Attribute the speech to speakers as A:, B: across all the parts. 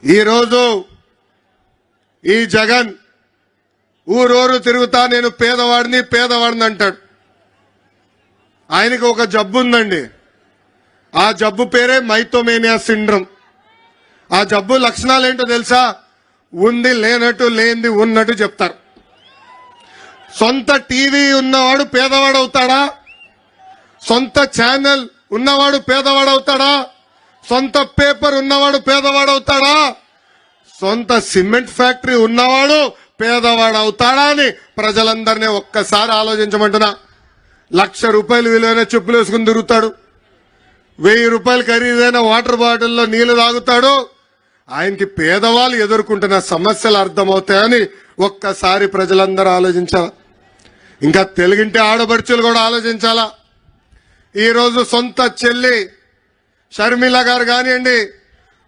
A: ఈరోజు ఈ జగన్ ఊరూరు తిరుగుతా నేను పేదవాడిని అంటాడు. ఆయనకు ఒక జబ్బు ఉందండి. ఆ జబ్బు పేరే మైథోమేనియా సిండ్రోమ్. ఆ జబ్బు లక్షణాలు ఏంటో తెలుసా? ఉంది లేనట్టు, లేనిది ఉన్నట్టు చెప్తారు. సొంత టీవీ ఉన్నవాడు పేదవాడు అవుతాడా? సొంత ఛానల్ ఉన్నవాడు పేదవాడు అవుతాడా? సొంత పేపర్ ఉన్నవాడు పేదవాడు అవుతాడా? సొంత సిమెంట్ ఫ్యాక్టరీ ఉన్నవాడు పేదవాడు అవుతాడా అని ప్రజలందరినీ ఒక్కసారి ఆలోచించమంటున్నా. 1,00,000 రూపాయలు విలువైన చెప్పులు వేసుకుని తిరుగుతాడు. 1000 రూపాయలు ఖరీదైన వాటర్ బాటిల్లో నీళ్లు తాగుతాడు. ఆయనకి పేదవాళ్ళు ఎదుర్కొంటున్న సమస్యలు అర్థమవుతాయని ఒక్కసారి ప్రజలందరూ ఆలోచించాలా. ఇంకా తెలుగింటి ఆడపడుచులు కూడా ఆలోచించాలా. ఈరోజు సొంత చెల్లి షర్మిల గారు కానివ్వండి,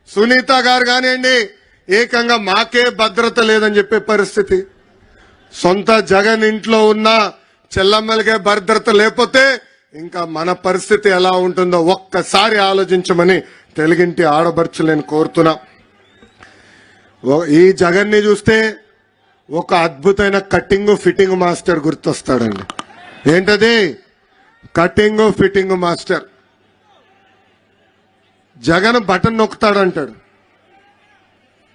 A: సునీత గారు కానివ్వండి, ఏకంగా మాకే భద్రత లేదని చెప్పే పరిస్థితి. సొంత జగన్ ఇంట్లో ఉన్న చెల్లమ్మలకే భద్రత లేకపోతే ఇంకా మన పరిస్థితి ఎలా ఉంటుందో ఒక్కసారి ఆలోచించమని తెలుగింటి ఆడబడుచులు నేను కోరుతున్నా. ఈ జగన్ ని చూస్తే ఒక అద్భుతమైన కటింగ్ ఫిట్టింగ్ మాస్టర్ గుర్తొస్తాడండి. ఏంటది? Cutting fitting master. Jagan button నొక్కుతాడంటాడు,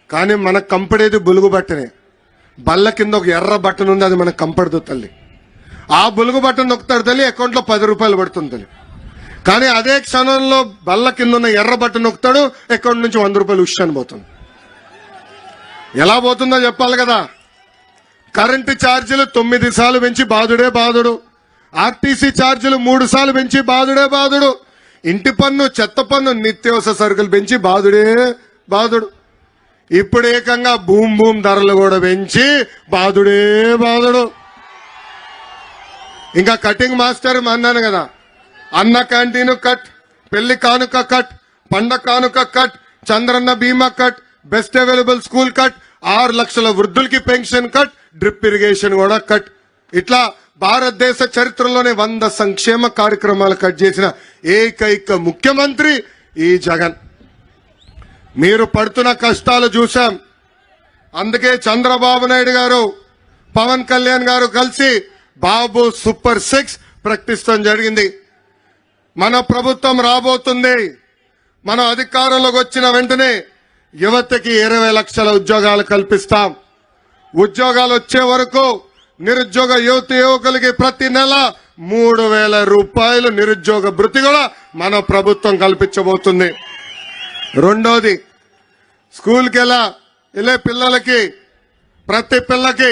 A: కానీ మనకు కంపడేది బులుగు బట్టనే. బల్ల కింద ఒక ఎర్ర బటన్ ఉంది, అది మనకు కంపడదు తల్లి. ఆ బులుగు బటన్ నొక్కుతాడు తల్లి, అకౌంట్లో 10 రూపాయలు పడుతుంది తల్లి. కానీ అదే క్షణంలో బల్ల కింద ఉన్న ఎర్ర బటన్ నొక్కుతాడు, అకౌంట్ నుంచి 100 రూపాయలు ఉష్షని పోతుంది. ఎలా పోతుందో చెప్పాలి కదా. కరెంటు ఛార్జీలు 9 సార్లు పెంచి బాధుడే బాధుడు. ఆర్టీసీ ఛార్జీలు 3 సార్లు పెంచి బాధుడే బాధుడు. ఇంటి పన్ను, చెత్త పన్ను, నిత్యావసర సరుకులు పెంచి బాధుడే బాధుడు. ఇప్పుడు ఏకంగా భూమ్ ధరలు కూడా పెంచి బాధుడే బాధుడు. ఇంకా కటింగ్ మాస్టర్ అన్నాను కదా, అన్న క్యాంటీన్ కట్, పెళ్లి కానుక కట్, పండ కానుక కట్, చంద్రన్న బీమా cut, best available school cut, 6 లక్షల వృద్ధులకి పెన్షన్ కట్, డ్రిప్ ఇరిగేషన్ కూడా కట్. ఇట్లా భారతదేశ చరిత్రలోనే 100 సంక్షేమ కార్యక్రమాలు కట్ చేసిన ఏకైక ముఖ్యమంత్రి ఈ జగన్. మీరు పడుతున్న కష్టాలు చూశాం. అందుకే చంద్రబాబు నాయుడు గారు, పవన్ కళ్యాణ్ గారు కలిసి బాబు సూపర్ 6 ప్రకటించడం జరిగింది. మన ప్రభుత్వం రాబోతుంది. మన అధికారంలోకి వచ్చిన వెంటనే యువతకి 20 లక్షల ఉద్యోగాలు కల్పిస్తాం. ఉద్యోగాలు వచ్చే వరకు నిరుద్యోగ యువకులకి ప్రతి నెల 3,000 రూపాయలు నిరుద్యోగ భృతి కూడా మన ప్రభుత్వం కల్పించబోతుంది. రెండోది, స్కూల్కి వెళ్ళే పిల్లలకి ప్రతి పిల్లకి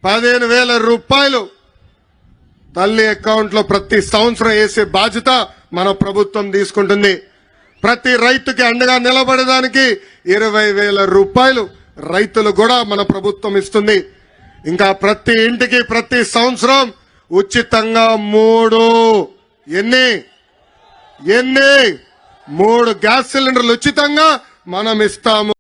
A: 15,000 రూపాయలు తల్లి అకౌంట్ లో ప్రతి సంవత్సరం వేసే బాధ్యత మన ప్రభుత్వం తీసుకుంటుంది. ప్రతి రైతుకి అండగా నిలబడడానికి 20,000 రూపాయలు రైతులు కూడా మన ప్రభుత్వం ఇస్తుంది. ఇంకా ప్రతి ఇంటికి ప్రతి సంవత్సరం ఉచితంగా 3 గ్యాస్ సిలిండర్లు ఉచితంగా మనం ఇస్తాము.